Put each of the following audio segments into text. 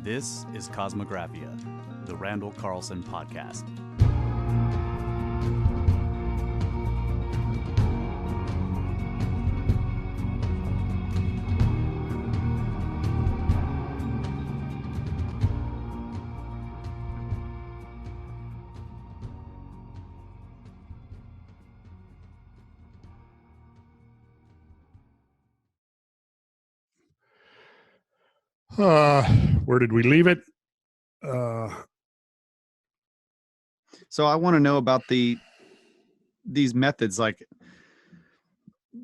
This is Cosmographia, the Randall Carlson Podcast. Where did we leave it? So I want to know about these methods, like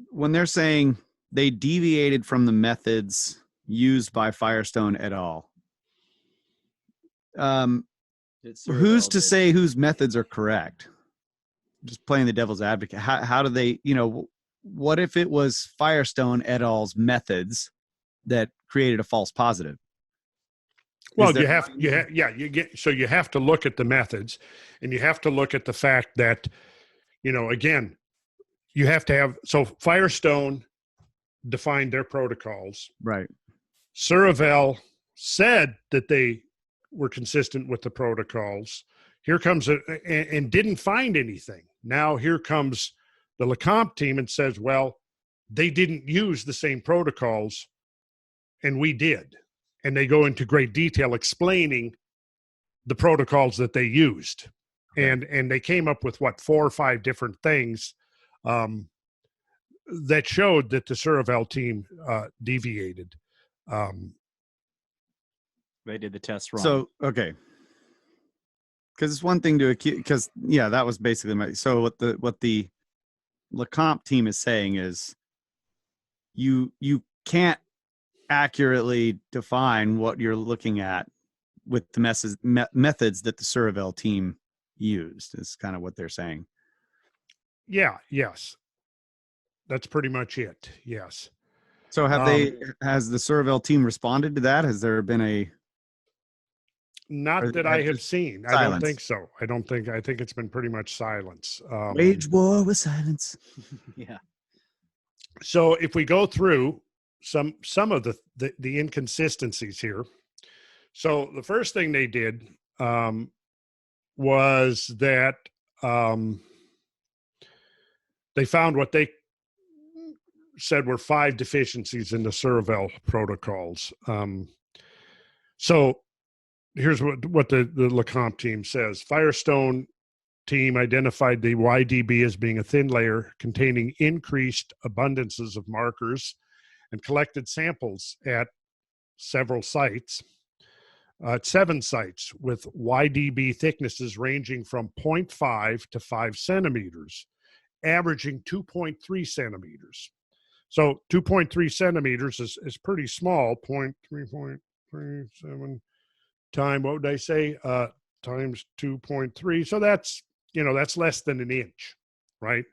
when they're saying they deviated from the methods used by Firestone et al. Who's to say whose methods are correct? Just playing the devil's advocate. How do they, what if it was Firestone et al.'s methods that created a false positive? Well, you have to look at the methods, and you have to look at the fact that, again, you have to have, so Firestone defined their protocols. Right. Surovell said that they were consistent with the protocols. Here comes and didn't find anything. Now here comes the LeCompte team and says, well, they didn't use the same protocols, and we did. And they go into great detail explaining the protocols that they used. And they came up with 4 or 5 different things that showed that the Surovell team deviated. They did the test wrong. So, okay. Because it's one thing to accuse, because, that was basically so what the LeCompte team is saying is you can't accurately define what you're looking at with the methods that the Surovell team used, is kind of what they're saying. Yes. That's pretty much it. Yes. So has the Surovell team responded to that? Has there been not that I have seen. Silence? I don't think so. I think it's been pretty much silence. Wage war with silence. Yeah. So if we go through some of the inconsistencies here. So the first thing they did was that they found what they said were 5 deficiencies in the Surovell protocols. So here's what the LeCompte team says. Firestone team identified the YDB as being a thin layer containing increased abundances of markers and collected samples at several sites, 7 sites with YDB thicknesses ranging from 0.5 to 5 centimeters, averaging 2.3 centimeters. So 2.3 centimeters is pretty small, 0.337 time, what would I say, times 2.3. So that's less than an inch, right?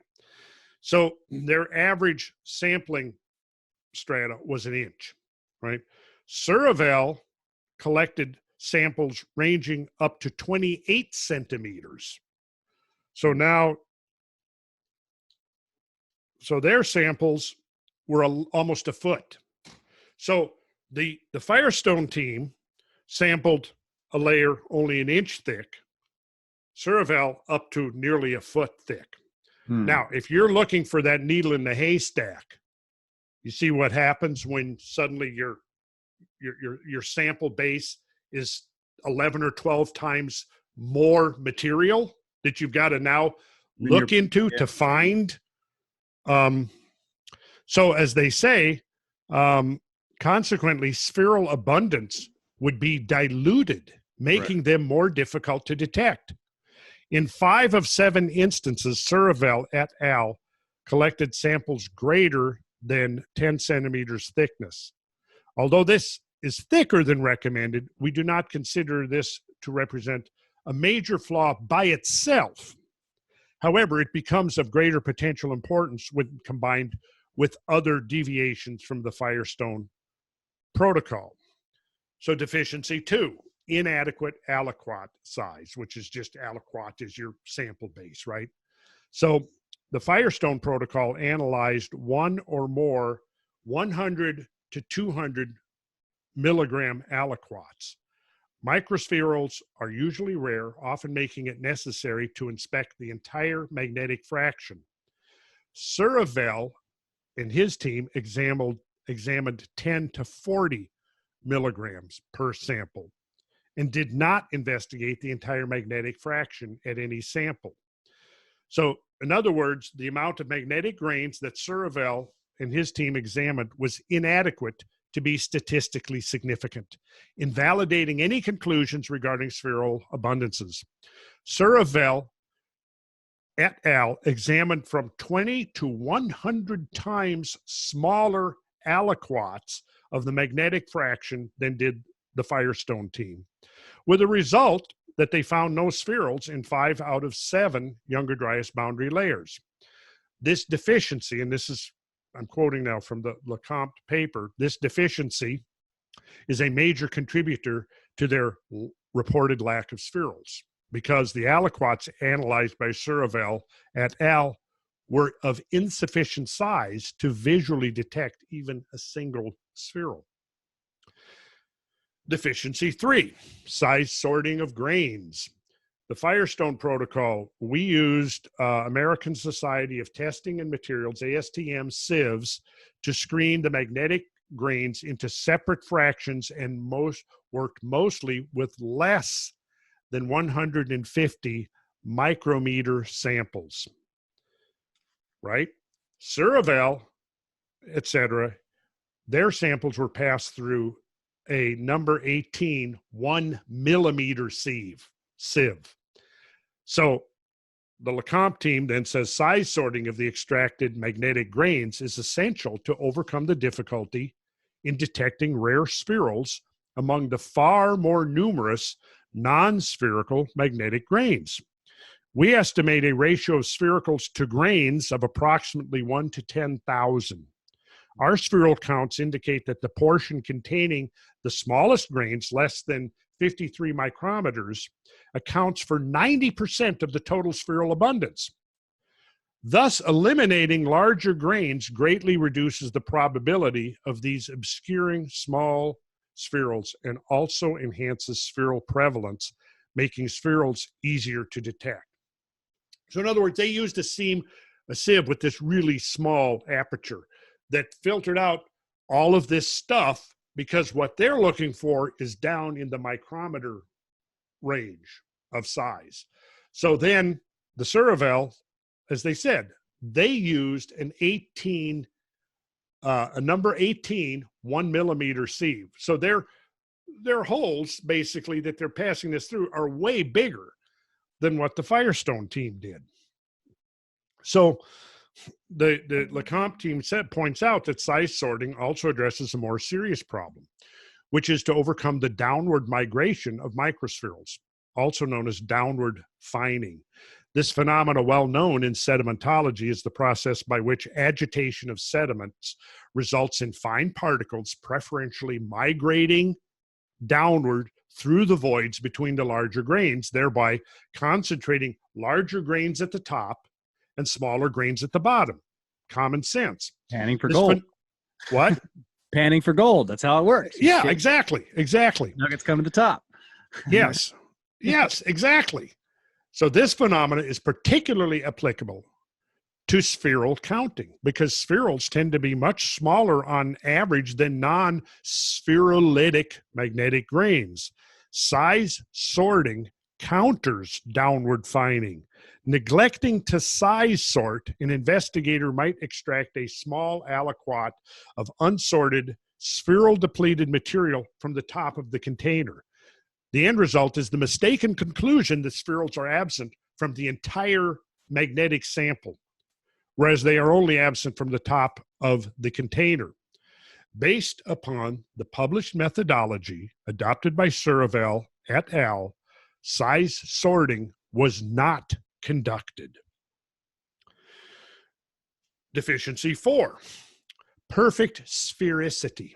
So their average sampling strata was an inch, right? Surovell collected samples ranging up to 28 centimeters. So their samples were almost a foot. So the Firestone team sampled a layer only an inch thick, Surovell up to nearly a foot thick. Now, if you're looking for that needle in the haystack, you see what happens when suddenly your sample base is 11 or 12 times more material that you've got to now look into to find. So as they say, consequently, spheral abundance would be diluted, making them more difficult to detect. In 5 of 7 instances, Surovell et al. Collected samples greater than 10 centimeters thickness. Although this is thicker than recommended, we do not consider this to represent a major flaw by itself. However, it becomes of greater potential importance when combined with other deviations from the Firestone protocol. So deficiency 2, inadequate aliquot size, which is just aliquot is your sample base, right? So the Firestone protocol analyzed 1 or more 100 to 200 milligram aliquots. Microspherules are usually rare, often making it necessary to inspect the entire magnetic fraction. Surovell and his team examined 10 to 40 milligrams per sample and did not investigate the entire magnetic fraction at any sample. So, in other words, the amount of magnetic grains that Surovell and his team examined was inadequate to be statistically significant, invalidating any conclusions regarding spheral abundances. Surovell et al. Examined from 20 to 100 times smaller aliquots of the magnetic fraction than did the Firestone team, with a result that they found no spherules in 5 out of 7 Younger Dryas boundary layers. This deficiency, and this is, I'm quoting now from the LeCompte paper, this deficiency is a major contributor to their reported lack of spherules, because the aliquots analyzed by Surovell et al. Were of insufficient size to visually detect even a single spherule. Deficiency 3, size sorting of grains. The Firestone protocol, we used American Society of Testing and Materials, ASTM sieves, to screen the magnetic grains into separate fractions and worked mostly with less than 150 micrometer samples, right? Surovell, etc., their samples were passed through a number 18 1 millimeter sieve. So the LeCompte team then says size sorting of the extracted magnetic grains is essential to overcome the difficulty in detecting rare spherules among the far more numerous non-spherical magnetic grains. We estimate a ratio of sphericals to grains of approximately 1 to 10,000. Our spherules counts indicate that the portion containing the smallest grains, less than 53 micrometers, accounts for 90% of the total spheral abundance. Thus, eliminating larger grains greatly reduces the probability of these obscuring small spherules and also enhances spheral prevalence, making spherules easier to detect. So in other words, they used a sieve with this really small aperture that filtered out all of this stuff, because what they're looking for is down in the micrometer range of size. So then the Surovell, as they said, they used a number 18 1 millimeter sieve. So their holes basically that they're passing this through are way bigger than what the Firestone team did. So the LeCompte team points out that size sorting also addresses a more serious problem, which is to overcome the downward migration of microspherules, also known as downward fining. This phenomena, well known in sedimentology, is the process by which agitation of sediments results in fine particles preferentially migrating downward through the voids between the larger grains, thereby concentrating larger grains at the top and smaller grains at the bottom. Common sense. Panning for gold. What? Panning for gold. That's how it works. Yeah, exactly. Nuggets come to the top. Yes, exactly. So this phenomena is particularly applicable to spheral counting, because spherules tend to be much smaller on average than non-spherulitic magnetic grains. Size sorting counters downward fining. Neglecting to size sort, an investigator might extract a small aliquot of unsorted, spheral depleted material from the top of the container. The end result is the mistaken conclusion that spherules are absent from the entire magnetic sample, whereas they are only absent from the top of the container. Based upon the published methodology adopted by Surovell et al., size sorting was not conducted. Deficiency 4, perfect sphericity.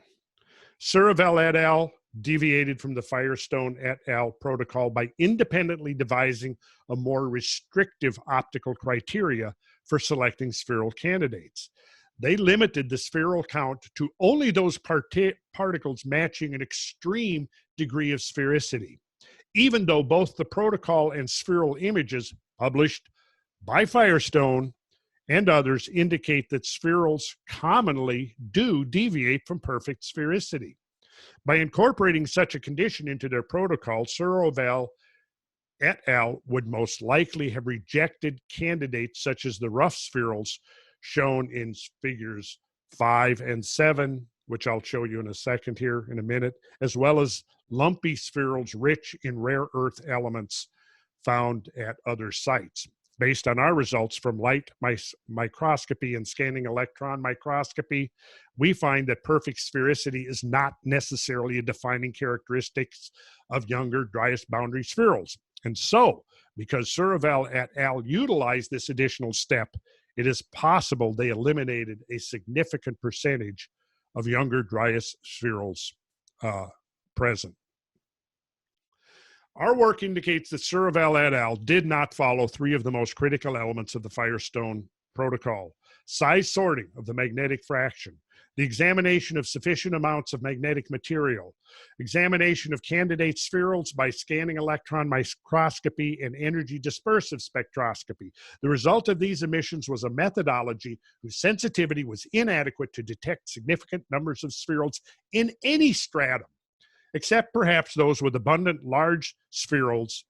Surovell et al. Deviated from the Firestone et al. Protocol by independently devising a more restrictive optical criteria for selecting spheral candidates. they limited the spheral count to only those particles matching an extreme degree of sphericity, even though both the protocol and spheral images published by Firestone and others indicate that spherules commonly do deviate from perfect sphericity. By incorporating such a condition into their protocol, Surovell et al. Would most likely have rejected candidates such as the rough spherules shown in figures 5 and 7, which I'll show you in a second here in a minute, as well as lumpy spherules rich in rare earth elements found at other sites. Based on our results from light microscopy and scanning electron microscopy, we find that perfect sphericity is not necessarily a defining characteristic of younger, driest boundary spherules. And so, because Surovell et al. Utilized this additional step, it is possible they eliminated a significant percentage of younger, driest spherules present. Our work indicates that Surovell et al. Did not follow 3 of the most critical elements of the Firestone protocol: size sorting of the magnetic fraction, the examination of sufficient amounts of magnetic material, examination of candidate spherules by scanning electron microscopy and energy dispersive spectroscopy. The result of these emissions was a methodology whose sensitivity was inadequate to detect significant numbers of spherules in any stratum, except perhaps those with abundant large spherules,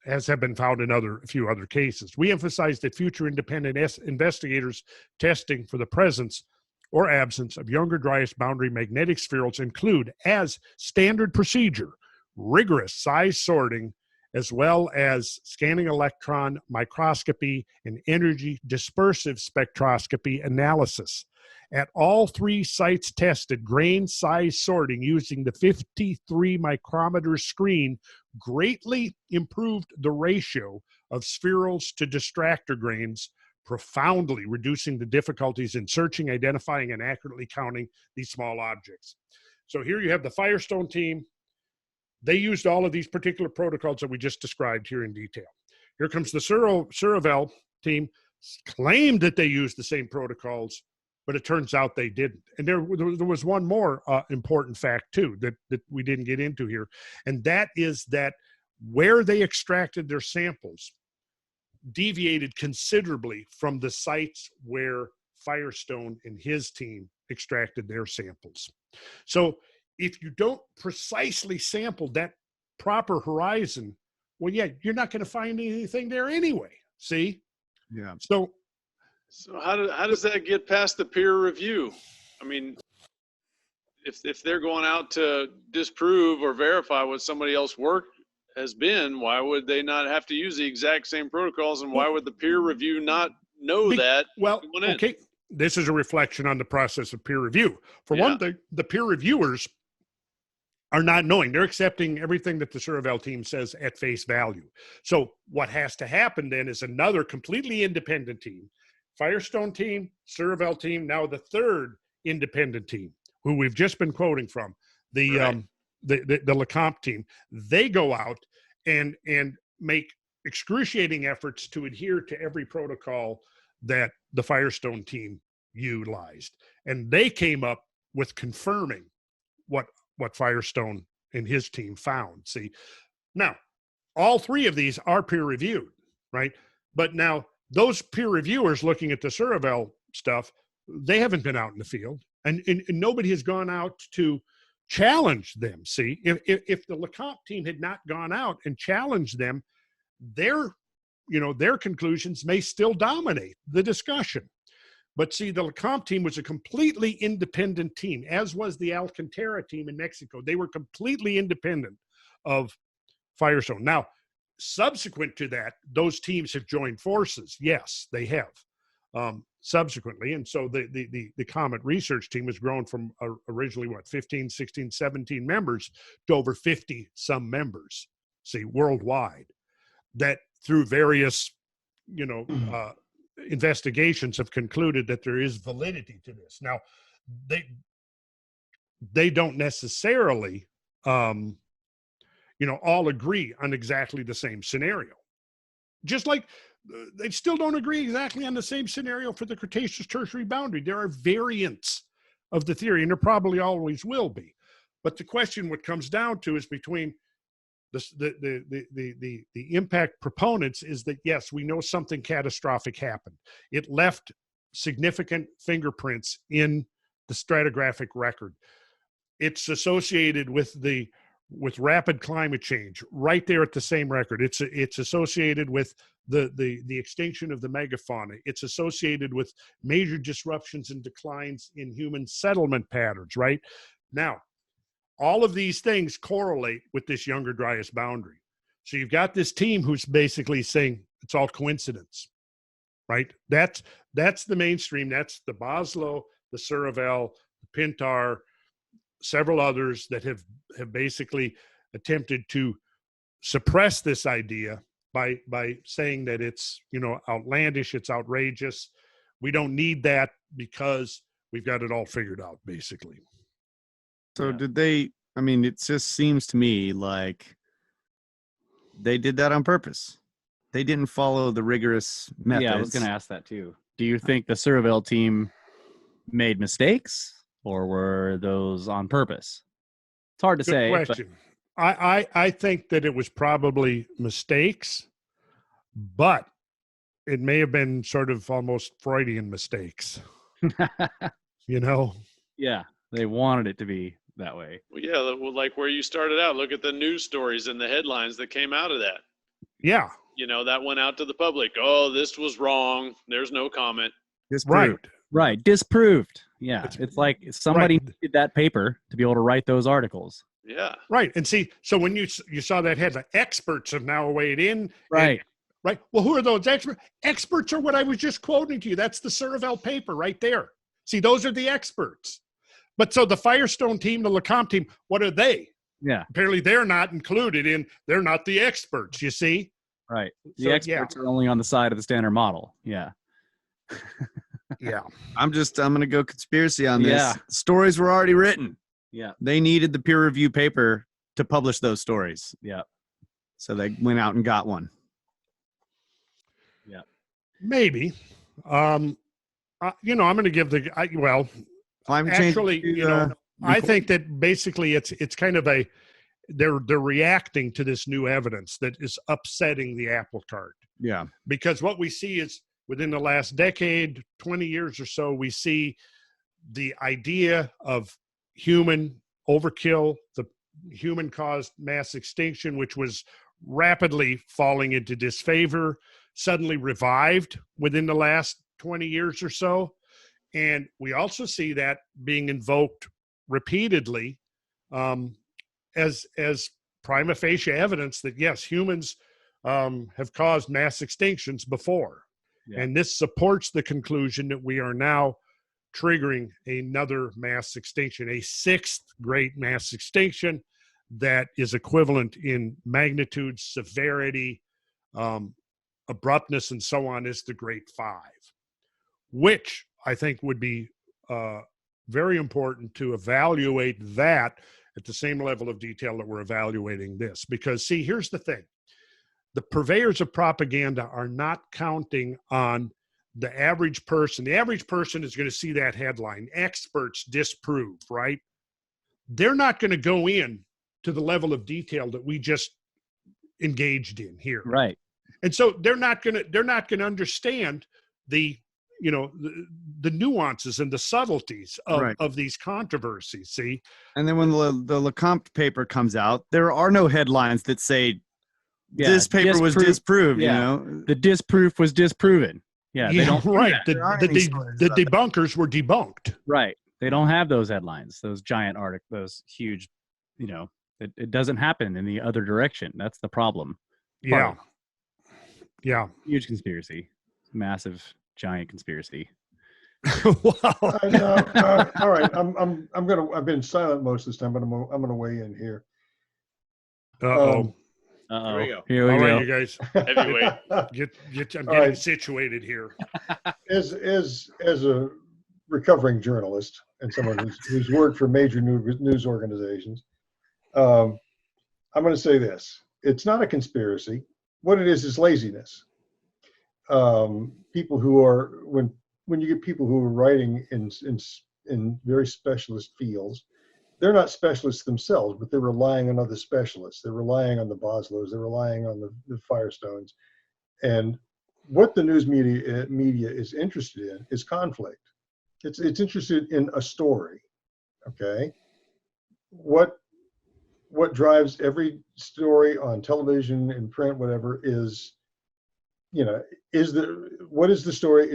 as have been found in a few other cases. We emphasize that future independent investigators testing for the presence or absence of younger, driest boundary magnetic spherules include, as standard procedure, rigorous size sorting, as well as scanning electron microscopy and energy dispersive spectroscopy analysis. At all 3 sites tested, grain size sorting using the 53 micrometer screen greatly improved the ratio of spherules to distractor grains, profoundly reducing the difficulties in searching, identifying, and accurately counting these small objects. So here you have the Firestone team. They used all of these particular protocols that we just described here in detail. Here comes the Surovell team, claimed that they used the same protocols, but it turns out they didn't. And there was one more important fact too that we didn't get into here, and that is that where they extracted their samples deviated considerably from the sites where Firestone and his team extracted their samples. So if you don't precisely sample that proper horizon, well, yeah, you're not going to find anything there anyway. See? Yeah. So how does that get past the peer review? I mean, if they're going out to disprove or verify what somebody else's work has been, why would they not have to use the exact same protocols, and why would the peer review not know that? Well, okay, this is a reflection on the process of peer review. For one thing, the peer reviewers are not knowing. They're accepting everything that the Surovell team says at face value. So what has to happen then is another completely independent team, Firestone team, Surovell team, now the third independent team, who we've just been quoting from, the LeCompte team. They go out and make excruciating efforts to adhere to every protocol that the Firestone team utilized. And they came up with confirming what Firestone and his team found. See, now, all 3 of these are peer-reviewed, right? But now, those peer reviewers looking at the Surovell stuff, they haven't been out in the field, and nobody has gone out to challenge them. See, if the LeCompte team had not gone out and challenged them, their conclusions may still dominate the discussion. But see, the LeCompte team was a completely independent team, as was the Alcantara team in Mexico. They were completely independent of Firestone. Now, subsequent to that, those teams have joined forces. Yes, they have subsequently. And so the Comet research team has grown from originally, 15, 16, 17 members to over 50 some members, see, worldwide, that through various, investigations have concluded that there is validity to this. Now, they don't necessarily, all agree on exactly the same scenario. Just like they still don't agree exactly on the same scenario for the Cretaceous Tertiary boundary. There are variants of the theory, and there probably always will be. But the question, what comes down to, is between the impact proponents is that, yes, we know something catastrophic happened. It left significant fingerprints in the stratigraphic record. It's associated with rapid climate change right there at the same record. It's associated with the extinction of the megafauna. It's associated with major disruptions and declines in human settlement patterns, right? Now, all of these things correlate with this Younger Dryas boundary. So you've got this team who's basically saying it's all coincidence, right? That's the mainstream. That's the Boslow, the Surovell, the Pintar, several others that have basically attempted to suppress this idea by saying that it's, outlandish, it's outrageous. We don't need that because we've got it all figured out, basically. So did they, it just seems to me like they did that on purpose. They didn't follow the rigorous methods. Yeah, I was going to ask that too. Do you think the Surovell team made mistakes, or were those on purpose? It's hard to say. Good question. I think that it was probably mistakes, but it may have been sort of almost Freudian mistakes. Yeah, they wanted it to be that way. Well, yeah, like where you started out, look at the news stories and the headlines that came out of that. Yeah. That went out to the public. Oh, this was wrong. There's no comment. Disproved. Right. Disproved. Yeah. It's like somebody needed that paper to be able to write those articles. Yeah. Right. And see, so when you saw that headline, experts have now weighed in. Right. Right. Well, who are those experts? Experts are what I was just quoting to you. That's the Surovell paper right there. See, those are the experts. But so the Firestone team, the LeCompte team, what are they? Yeah. Apparently they're not included in, they're not the experts, you see? Right. The experts are only on the side of the standard model. Yeah. Yeah. I'm going to go conspiracy on this. Yeah. Stories were already written. Yeah. They needed the peer review paper to publish those stories. Yeah. So they went out and got one. Yeah. Maybe. I'm going to give Climate actually, change, I think that basically it's kind of they're reacting to this new evidence that is upsetting the apple cart. Yeah. Because what we see is within the last decade, 20 years or so, we see the idea of human overkill, the human-caused mass extinction, which was rapidly falling into disfavor, suddenly revived within the last 20 years or so. And we also see that being invoked repeatedly as prima facie evidence that, yes, humans have caused mass extinctions before. Yeah. And this supports the conclusion that we are now triggering another mass extinction, a sixth great mass extinction that is equivalent in magnitude, severity, abruptness, and so on as the Great Five, which I think would be very important to evaluate that at the same level of detail that we're evaluating this. Because, see, here's the thing. The purveyors of propaganda are not counting on the average person. The average person is going to see that headline, experts disprove, right? They're not going to go in to the level of detail that we just engaged in here. Right. And so they're not going to understand the nuances and the subtleties of these controversies, see? And then when the LeCompte paper comes out, there are no headlines that say this paper was disproved, The disproof was disproven. Yeah, they don't. Right. The debunkers were debunked. Right. They don't have those headlines, those giant articles, those huge, it doesn't happen in the other direction. That's the problem. Yeah. Yeah. Huge conspiracy. Massive, giant conspiracy. Wow. All right. I've been silent most of this time, but I'm gonna weigh in here. Uh-oh. Here we go. Here we All go. right, you guys. Heavyweight. I'm getting situated here. As a recovering journalist and someone who's worked for major news organizations, I'm going to say this: it's not a conspiracy. What it is laziness. people who are when you get people who are writing in very specialist fields, they're not specialists themselves, but they're relying on other specialists. They're relying on the Boslows. They're relying on the Firestones. And what the news media is interested in is conflict. It's interested in a story. Okay. What drives every story on television, in print, whatever, is, what is the story?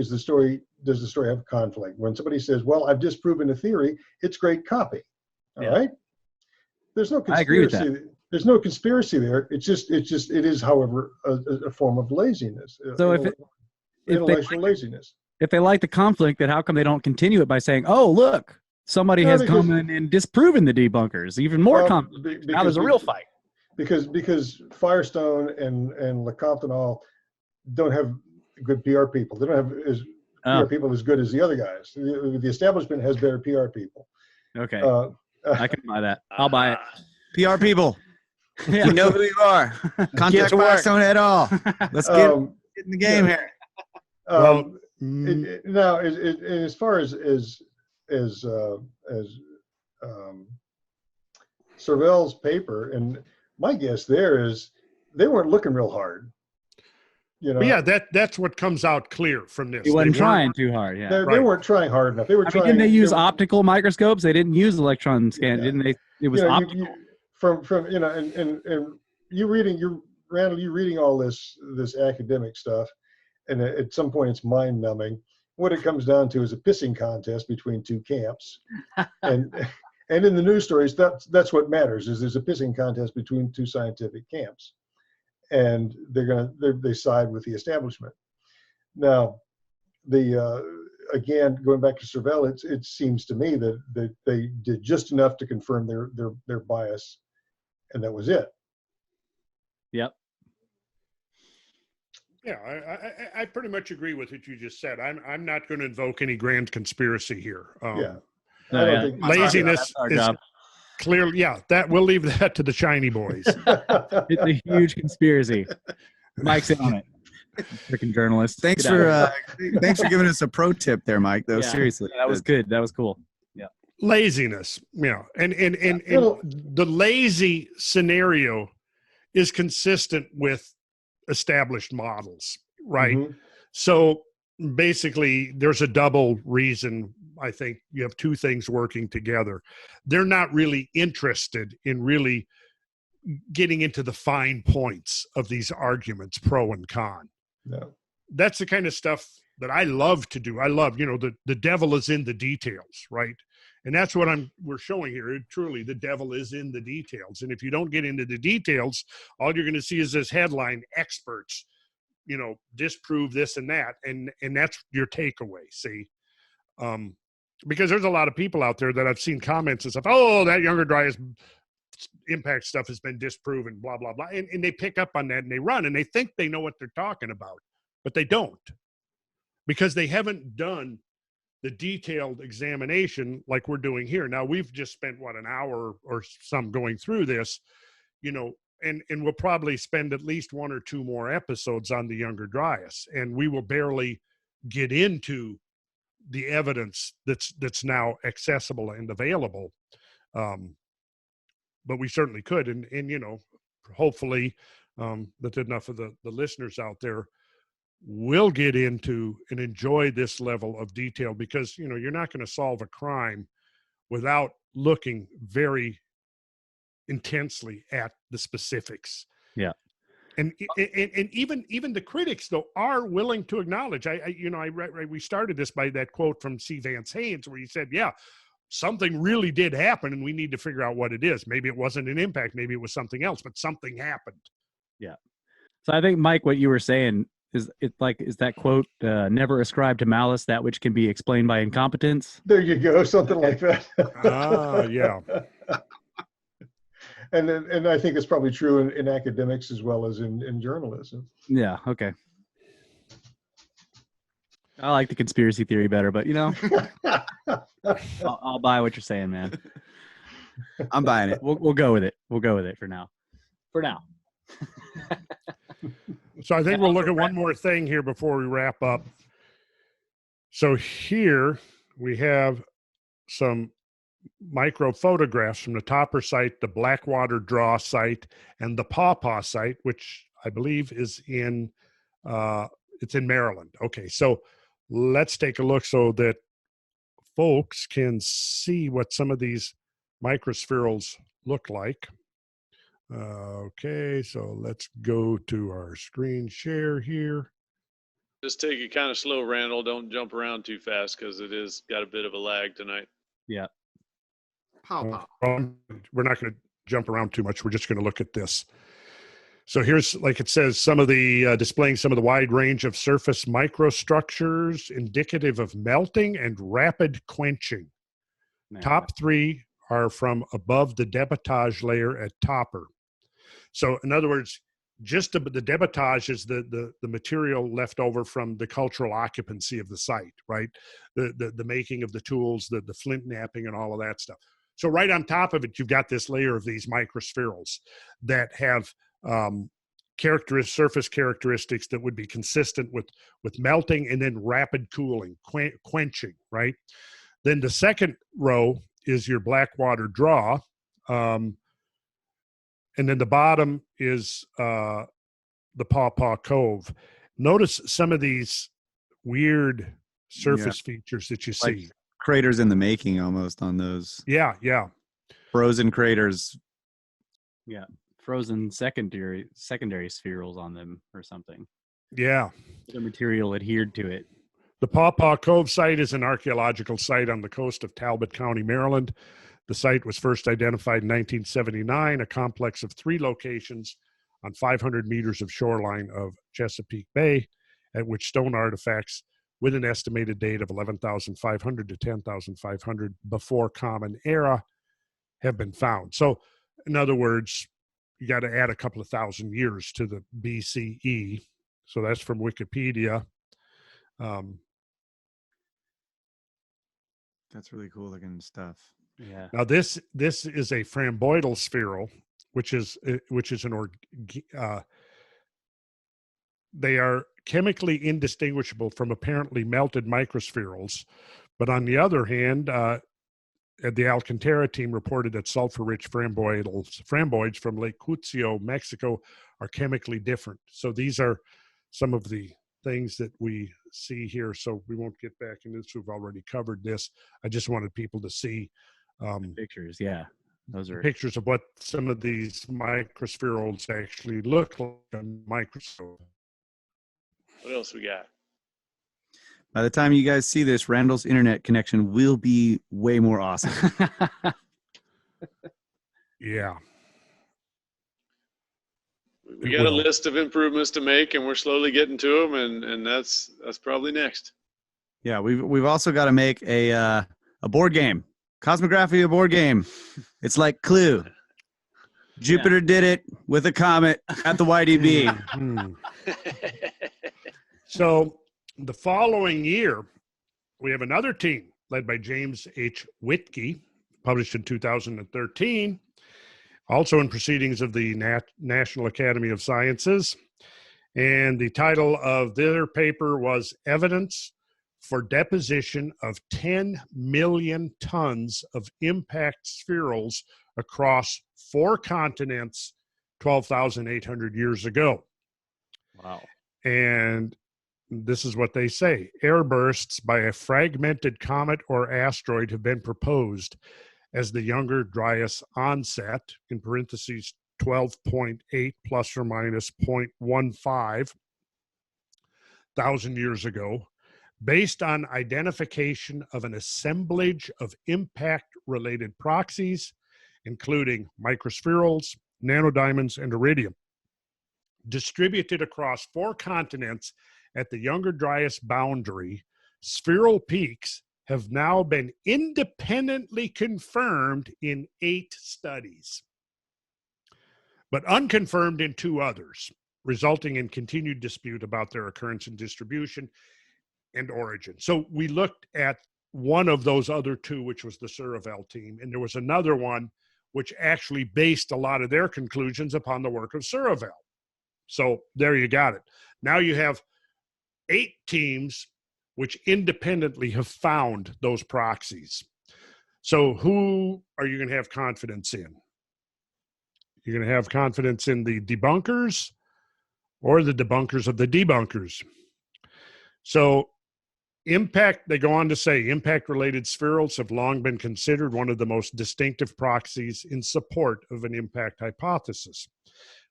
Does the story have conflict? When somebody says, well, I've disproven a theory, it's great copy. All right. There's no conspiracy. I agree with that. There's no conspiracy there. It is, however, a form of laziness. So intellectual laziness. If they like the conflict, then how come they don't continue it by saying, "Oh, look, somebody has come in and disproven the debunkers"? Even more conflict. Now there's a real fight. Because Firestone and LeCompte and all don't have good PR people. They don't have PR people as good as the other guys. The establishment has better PR people. Okay. I can buy that. I'll buy it. PR people. Yeah. You know who you are. Contact Firestone at all. Let's get in the game here. Now, as far as Surovell's paper, and my guess there is they weren't looking real hard. Yeah, that's what comes out clear from this. He wasn't trying too hard. Yeah, they weren't trying hard enough. They were trying. Didn't they use optical microscopes? They didn't use electron scan, didn't they? It was optical. And you reading all this academic stuff, and at some point it's mind numbing. What it comes down to is a pissing contest between two camps, and in the news stories, that's what matters. Is there's a pissing contest between two scientific camps, and they side with the establishment. Now, again, going back to Surovell, it seems to me that they did just enough to confirm their bias, and that was it. Yep. Yeah, I pretty much agree with what you just said. I'm not going to invoke any grand conspiracy here. Laziness is clearly, that we'll leave that to the shiny boys. It's a huge conspiracy. Mike's in on it. Freaking journalist. Thanks for giving us a pro tip there, Mike. Though seriously, that was good. That was cool. Yeah. Laziness, and the lazy scenario is consistent with established models, right? Mm-hmm. So basically, there's a double reason. I think you have two things working together. They're not really interested in really getting into the fine points of these arguments, pro and con. No. That's the kind of stuff that I love to do. I love, the devil is in the details, right? And that's what we're showing here. Truly, the devil is in the details. And if you don't get into the details, all you're going to see is this headline, experts, disprove this and that. And that's your takeaway, see? Because there's a lot of people out there that I've seen comments and stuff, oh, that Younger Dryas impact stuff has been disproven, blah, blah, blah. And they pick up on that and they run and they think they know what they're talking about, but they don't, because they haven't done the detailed examination like we're doing here. Now, we've just spent, an hour or some going through this, and we'll probably spend at least one or two more episodes on the Younger Dryas, and we will barely get into the evidence that's now accessible and available. But we certainly could. And hopefully that enough of the listeners out there will get into and enjoy this level of detail, because, you're not going to solve a crime without looking very intensely at the specifics. Yeah. And even the critics, though, are willing to acknowledge. We started this by that quote from C. Vance Haynes, where he said, yeah, something really did happen and we need to figure out what it is. Maybe it wasn't an impact. Maybe it was something else, but something happened. Yeah. So I think, Mike, what you were saying is that quote, never ascribe to malice that which can be explained by incompetence. There you go. Something like that. Yeah. And I think it's probably true in academics as well as in journalism. Yeah. Okay. I like the conspiracy theory better, but I'll buy what you're saying, man. I'm buying it. We'll go with it. We'll go with it for now. So I think we'll look at one more thing here before we wrap up. So here we have some micro photographs from the Topper site, the Blackwater Draw site, and the Pappa site, which I believe is in it's in Maryland. Okay, so let's take a look so that folks can see what some of these microspherules look like. Okay, so let's go to our screen share here. Just take it kind of slow, Randall. Don't jump around too fast because it is got a bit of a lag tonight. Yeah. We're not going to jump around too much. We're just going to look at this. So here's, like it says, some of the displaying some of the wide range of surface microstructures indicative of melting and rapid quenching. Top three are from above the debitage layer at Topper. So in other words, just the debitage is the material left over from the cultural occupancy of the site, right? The making of the tools, the flint knapping and all of that stuff. So right on top of it, you've got this layer of these microspherules that have surface characteristics that would be consistent with melting and then rapid cooling, quenching, right? Then the second row is your Blackwater Draw. And then the bottom is the Pappa Cove. Notice some of these weird surface features that you see. Like craters in the making almost on those. Yeah. Frozen craters. Yeah. Frozen secondary spherules on them or something. Yeah. The material adhered to it. The Pappa Cove site is an archaeological site on the coast of Talbot County, Maryland. The site was first identified in 1979, a complex of 3 locations on 500 meters of shoreline of Chesapeake Bay, at which stone artifacts with an estimated date of 11,500 to 10,500 before Common Era have been found. So, in other words, you got to add a couple of thousand years to the BCE. So that's from Wikipedia. That's really cool looking stuff. Yeah. Now this is a framboidal spherule, which is they are chemically indistinguishable from apparently melted microspherules. But on the other hand, the Alcantara team reported that sulfur-rich framboids from Lake Cuzco, Mexico, are chemically different. So these are some of the things that we see here. So we won't get back into this. We've already covered this. I just wanted people to see pictures. Yeah, those are pictures of what some of these microspherules actually look like on microscope. What else we got? By the time you guys see this, Randall's internet connection will be way more awesome. Yeah. We got a list of improvements to make, and we're slowly getting to them, and that's probably next. Yeah, we've also got to make a board game, Kosmographia board game. It's like Clue. Jupiter did it with a comet at the YDB. So the following year, we have another team led by James H. Whitkey, published in 2013, also in Proceedings of the National Academy of Sciences. And the title of their paper was Evidence for Deposition of 10 million tons of impact spherules across 4 continents 12,800 years ago. Wow. And this is what they say. Airbursts by a fragmented comet or asteroid have been proposed as the Younger Dryas onset, in parentheses 12.8 plus or minus 0.15 thousand years ago, based on identification of an assemblage of impact-related proxies, including microspherules, nanodiamonds, and iridium, distributed across 4 continents at the Younger Dryas boundary. Spheral peaks have now been independently confirmed in 8 studies, but unconfirmed in 2 others, resulting in continued dispute about their occurrence and distribution and origin. So we looked at one of those other 2, which was the Surovell team, and there was another one which actually based a lot of their conclusions upon the work of Surovell. So there you got it. Now you have 8 teams which independently have found those proxies. So who are you going to have confidence in? You're going to have confidence in the debunkers or the debunkers of the debunkers. So they go on to say, impact-related spherules have long been considered one of the most distinctive proxies in support of an impact hypothesis.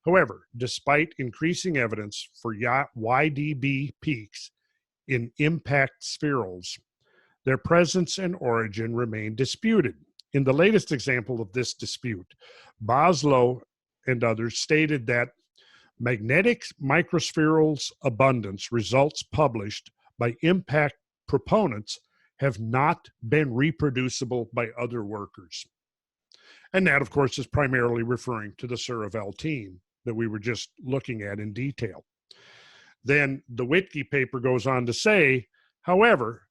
However, despite increasing evidence for YDB peaks in impact spherules, their presence and origin remain disputed. In the latest example of this dispute, Boslow and others stated that magnetic microspherules abundance results published by impact proponents have not been reproducible by other workers. And that, of course, is primarily referring to the Surovell team that we were just looking at in detail. Then the Whitkey paper goes on to say, however,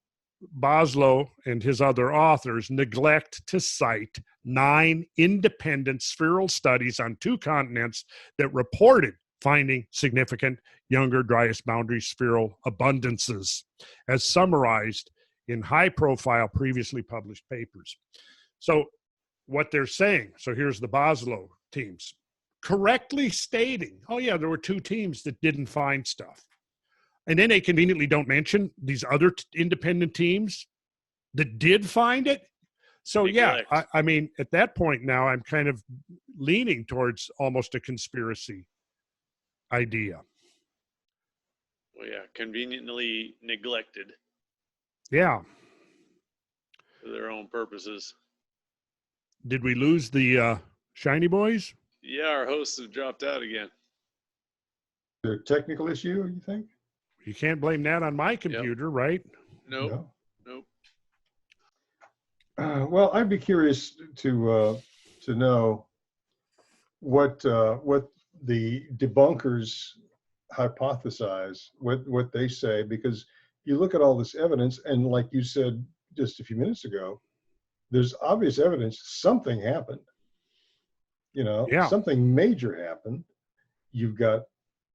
Boslow and his other authors neglect to cite 9 independent spheral studies on 2 continents that reported finding significant younger driest boundary spheral abundances, as summarized in high-profile previously published papers. So what they're saying, so here's the Boslow teams, correctly stating, oh yeah, there were 2 teams that didn't find stuff. And then they conveniently don't mention these other independent teams that did find it. So yeah, I mean, at that point now, I'm kind of leaning towards almost a conspiracy idea. Well, yeah, conveniently neglected. Yeah. For their own purposes. Did we lose the shiny boys? Yeah, our hosts have dropped out again. Is there a technical issue, you think? You can't blame that on my computer, right? Nope. No. Well, I'd be curious to know what the debunkers hypothesize, what they say, because you look at all this evidence, and like you said just a few minutes ago, there's obvious evidence something happened. Something major happened. You've got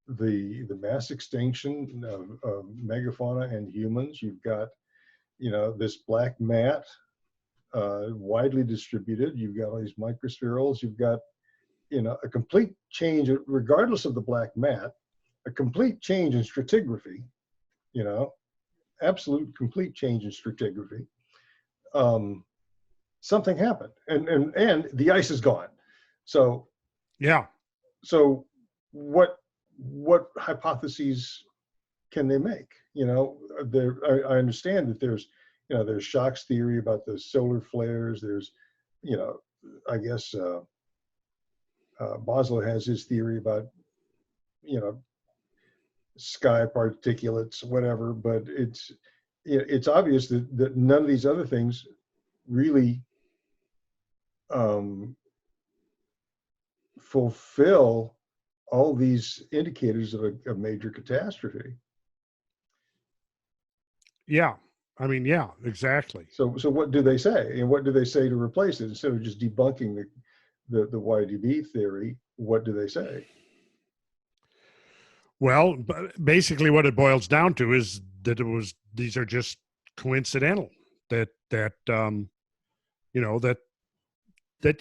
the mass extinction of megafauna and humans. You've got, this black mat, widely distributed. You've got all these microspherules. You've got, a complete change, regardless of the black mat, a complete change in stratigraphy, absolute complete change in stratigraphy. Something happened, and the ice is gone. So, yeah. So what hypotheses can they make? I understand that there's Schoch's theory about the solar flares. There's, I guess Boslow has his theory about, sky particulates, whatever. But it's obvious that none of these other things really fulfill all these indicators of a major catastrophe. Yeah. I mean, yeah, exactly. So what do they say? And what do they say to replace it? Instead of just debunking the YDB theory, what do they say? Well, basically what it boils down to is that these are just coincidental, that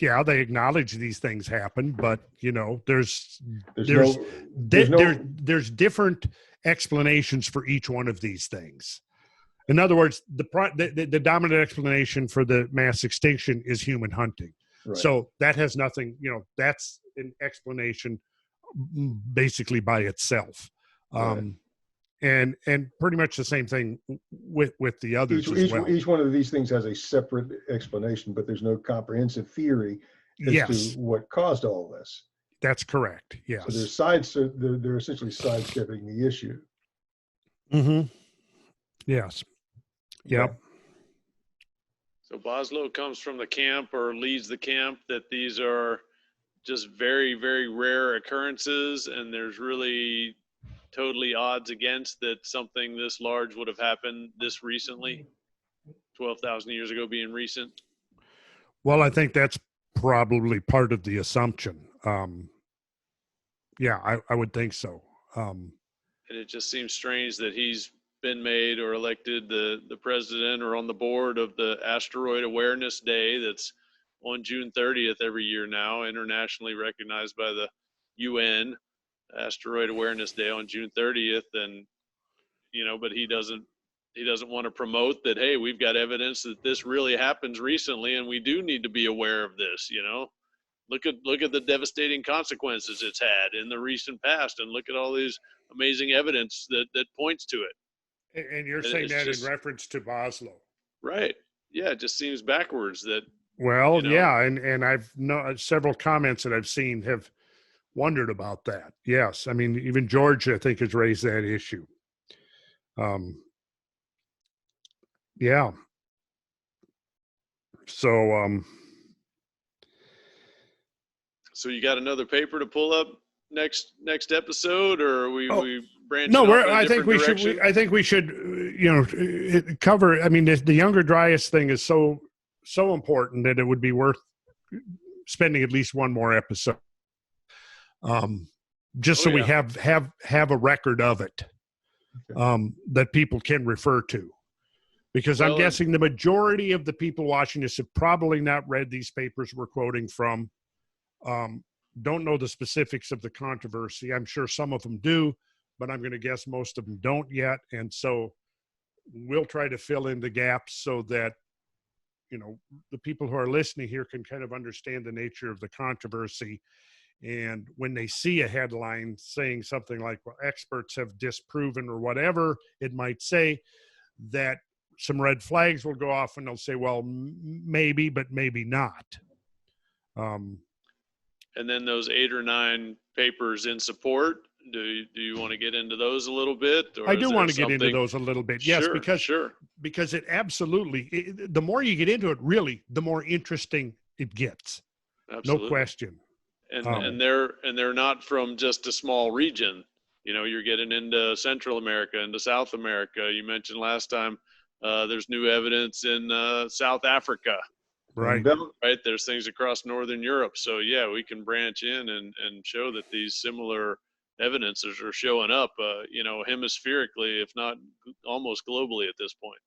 yeah, they acknowledge these things happen, but there's different explanations for each one of these things. In other words, the dominant explanation for the mass extinction is human hunting. Right. So that has nothing, that's an explanation basically by itself. Right. And pretty much the same thing with the others as well. Each one of these things has a separate explanation, but there's no comprehensive theory as to what caused all this. That's correct. Yes. So they're essentially sidestepping the issue. Mm-hmm. Yes. Yep. So Boslow comes from the camp, or leads the camp, that these are just very, very rare occurrences, and there's really totally odds against that something this large would have happened this recently, 12,000 years ago being recent. Well, I think that's probably part of the assumption. Yeah, I would think so. And it just seems strange that he's been made or elected the president or on the board of the Asteroid Awareness Day that's on June 30th every year now, internationally recognized by the UN, Asteroid Awareness Day on June 30th. And, but he doesn't want to promote that, hey, we've got evidence that this really happens recently and we do need to be aware of this, Look at the devastating consequences it's had in the recent past, and look at all these amazing evidence that points to it. And you're saying that in reference to Boslow. Right. Yeah, it just seems backwards that. Well, yeah, and I've several comments that I've seen have wondered about that. Yes, I mean, even George, I think, has raised that issue. Yeah. So you got another paper to pull up next episode, or are we branching? No, off I think we should. I think we should. Cover. I mean, the Younger Dryas thing is so important that it would be worth spending at least one more episode. Just so we have a record of it, that people can refer to. Because I'm guessing the majority of the people watching this have probably not read these papers we're quoting from. Don't know the specifics of the controversy. I'm sure some of them do, but I'm going to guess most of them don't yet. And so we'll try to fill in the gaps so that, the people who are listening here can kind of understand the nature of the controversy. And when they see a headline saying something like, well, experts have disproven or whatever it might say, that some red flags will go off and they'll say, well, maybe, but maybe not. And then those 8 or 9 papers in support, do you want to get into those a little bit? Or I do want to get into those a little bit. Yes, because it absolutely, the more you get into it, really, the more interesting it gets. Absolutely. No question. And they're not from just a small region. You're getting into Central America, into South America. You mentioned last time there's new evidence in South Africa. Right. Right. There's things across Northern Europe. So, yeah, we can branch in and show that these similar evidences are showing up, hemispherically, if not almost globally at this point.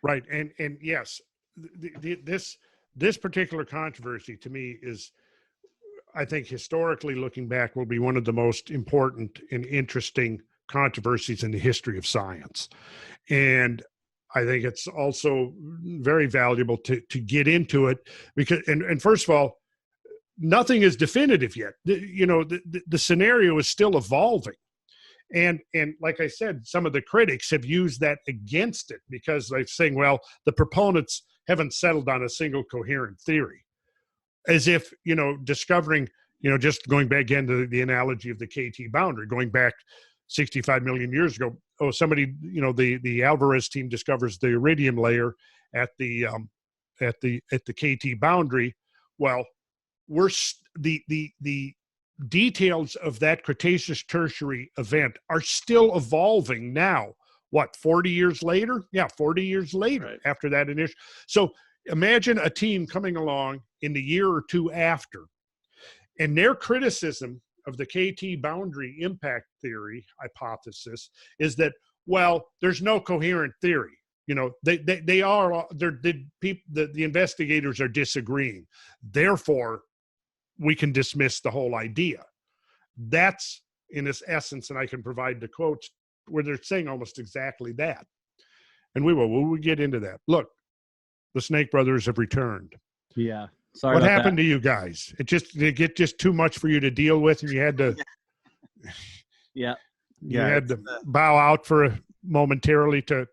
Right. And yes, this particular controversy to me is, I think historically looking back, will be one of the most important and interesting controversies in the history of science. And I think it's also very valuable to get into it because, and first of all, nothing is definitive yet. The scenario is still evolving. And like I said, some of the critics have used that against it because they're saying, well, the proponents haven't settled on a single coherent theory. As if, discovering, just going back again to the analogy of the KT boundary, going back 65 million years ago. Oh, somebody, the Alvarez team discovers the iridium layer at the KT boundary. Well, the details of that Cretaceous Tertiary event are still evolving now. What, 40 years later? Yeah, 40 years later, right, after that initial. So imagine a team coming along in the year or two after, and their criticism of the KT boundary impact theory hypothesis is that, well, there's no coherent theory. The investigators are disagreeing. Therefore, we can dismiss the whole idea. That's in its essence, and I can provide the quotes where they're saying almost exactly that. And we'll get into that. Look, the Snake Brothers have returned. Yeah. Sorry. What happened to you guys? It get just too much for you to deal with, and you had to. Yeah. You had to bow out for momentarily to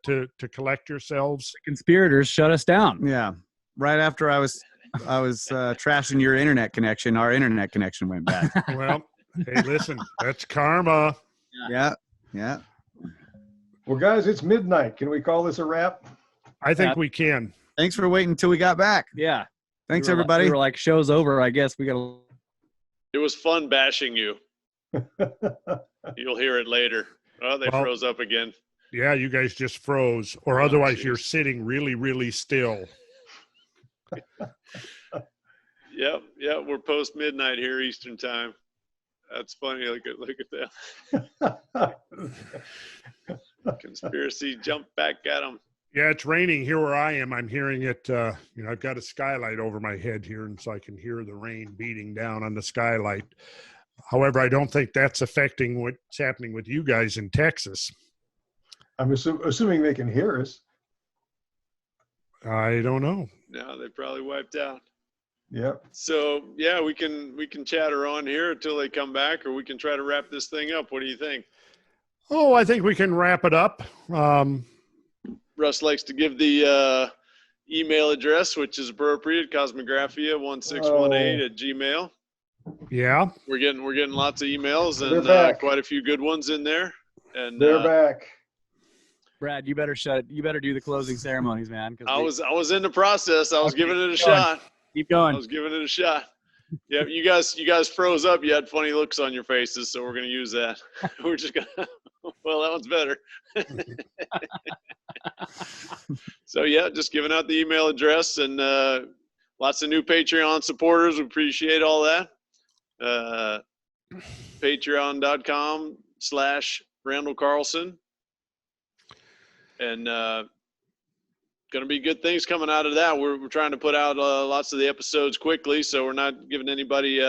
collect yourselves. The conspirators shut us down. Yeah. Right after I was trashing your internet connection, our internet connection went bad. Well, hey, listen, that's karma. Yeah. Yeah. Well, guys, it's midnight. Can we call this a wrap? I think we can. Thanks for waiting until we got back. Yeah. Thanks, everybody. We were like, show's over. I guess we got to. It was fun bashing you. You'll hear it later. Oh, they froze up again. Yeah, you guys just froze. Or otherwise, you're sitting really, really still. Yep. We're post midnight here Eastern time. That's funny. Look at that. Conspiracy jump back at them. Yeah, it's raining here where I am. I'm hearing it. I've got a skylight over my head here, and so I can hear the rain beating down on the skylight. However, I don't think that's affecting what's happening with you guys in Texas. I'm assuming they can hear us. I don't know. No, they probably wiped out. Yep. So yeah, we can chatter on here until they come back, or we can try to wrap this thing up. What do you think? Oh, I think we can wrap it up. Russ likes to give the email address, which is appropriate, Cosmographia1618 @gmail. Yeah. We're getting lots of emails and quite a few good ones in there. And they're back. Brad, you better do the closing ceremonies, man. I was in the process. I was giving it a shot. Keep going. I was giving it a shot. Yeah, you guys froze up. You had funny looks on your faces, so we're gonna use that. We're just gonna. Well, that one's better. So yeah, just giving out the email address, and lots of new Patreon supporters. We appreciate all that. Patreon.com/Randall Carlson, and going to be good things coming out of that. We're trying to put out lots of the episodes quickly, so we're not giving anybody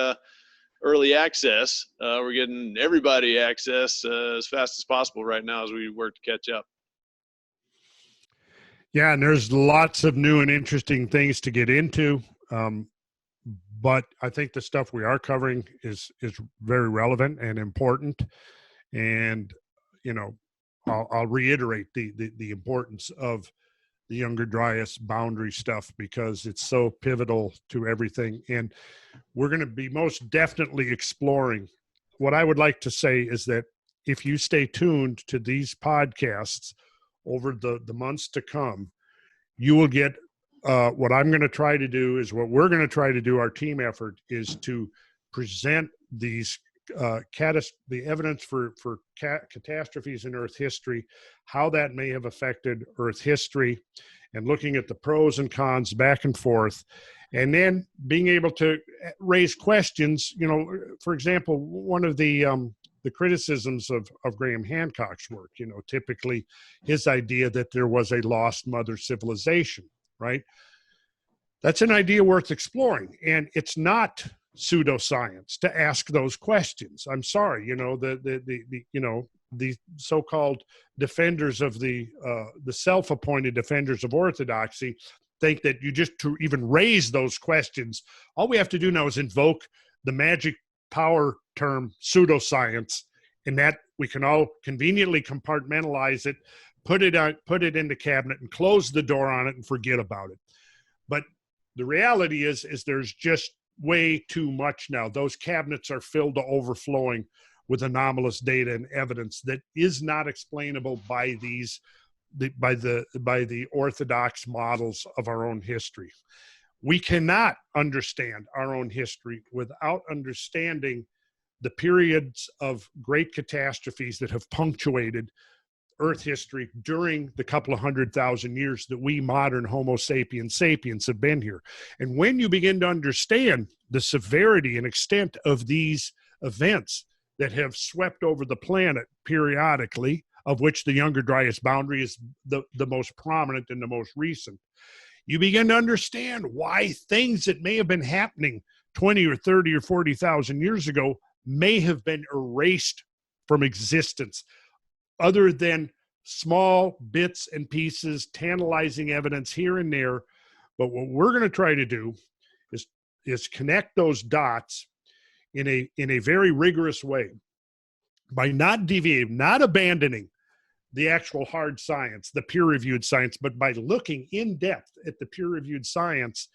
early access. We're getting everybody access as fast as possible right now as we work to catch up. Yeah, and there's lots of new and interesting things to get into. But I think the stuff we are covering is very relevant and important. And, I'll reiterate the importance of the Younger Dryas boundary stuff, because it's so pivotal to everything. And we're going to be most definitely exploring. What I would like to say is that if you stay tuned to these podcasts over the months to come, you will get what I'm going to try to do is what we're going to try to do. Our team effort is to present these the evidence for catastrophes in Earth history, how that may have affected Earth history, and looking at the pros and cons back and forth, and then being able to raise questions. For example, one of the criticisms of Graham Hancock's work, typically his idea that there was a lost mother civilization, right? That's an idea worth exploring, and it's not pseudoscience to ask those questions. I'm sorry, the so-called defenders of the self-appointed defenders of orthodoxy think that you just to even raise those questions, all we have to do now is invoke the magic power term pseudoscience, and that we can all conveniently compartmentalize it, put it in the cabinet and close the door on it and forget about it. But the reality is there's just way too much now. Those cabinets are filled to overflowing with anomalous data and evidence that is not explainable by the orthodox models of our own history. We cannot understand our own history without understanding the periods of great catastrophes that have punctuated Earth history during the couple of 100,000 years that we modern Homo sapiens have been here. And when you begin to understand the severity and extent of these events that have swept over the planet periodically, of which the Younger Dryas boundary is the most prominent and the most recent, you begin to understand why things that may have been happening 20 or 30 or 40,000 years ago may have been erased from existence, other than small bits and pieces, tantalizing evidence here and there. But what we're going to try to do is connect those dots in a very rigorous way by not deviating, not abandoning the actual hard science, the peer-reviewed science, but by looking in depth at the peer-reviewed science,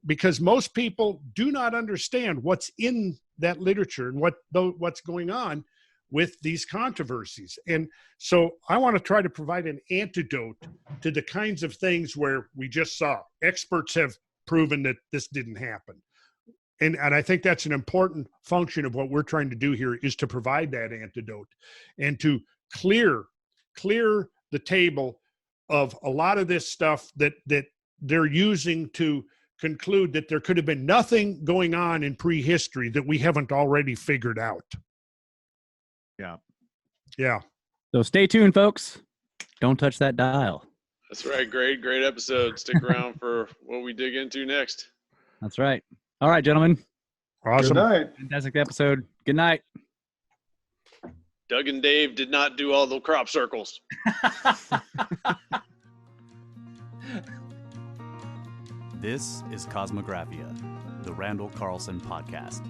because most people do not understand what's in that literature and what's going on with these controversies. And so I want to try to provide an antidote to the kinds of things where we just saw experts have proven that this didn't happen. And I think that's an important function of what we're trying to do here, is to provide that antidote and to clear the table of a lot of this stuff that they're using to conclude that there could have been nothing going on in prehistory that we haven't already figured out. Yeah. Yeah. So stay tuned, folks. Don't touch that dial. That's right. Great episode. Stick around for what we dig into next. That's right. All right, gentlemen. Awesome. Good night. Fantastic episode. Good night. Doug and Dave did not do all the crop circles. This is Cosmographia, the Randall Carlson Podcast.